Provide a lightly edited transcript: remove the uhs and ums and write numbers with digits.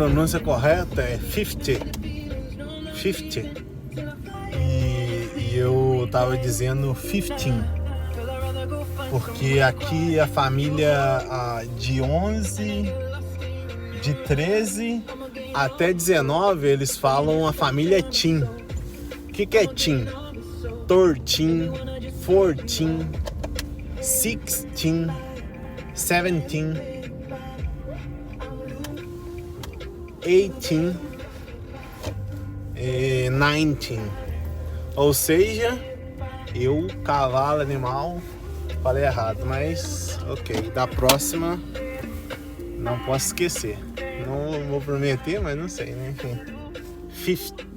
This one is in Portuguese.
A pronúncia correta é 50. 50. E eu tava dizendo 15. Porque aqui a família de 11, de 13 até 19, eles falam a família teen. O que é teen? 13, 14, 16, 17, 18 e 19. Ou seja, eu, cavalo, animal, falei errado, mas ok. Da próxima, não posso esquecer. Não vou prometer, mas não sei, né? Enfim. 50.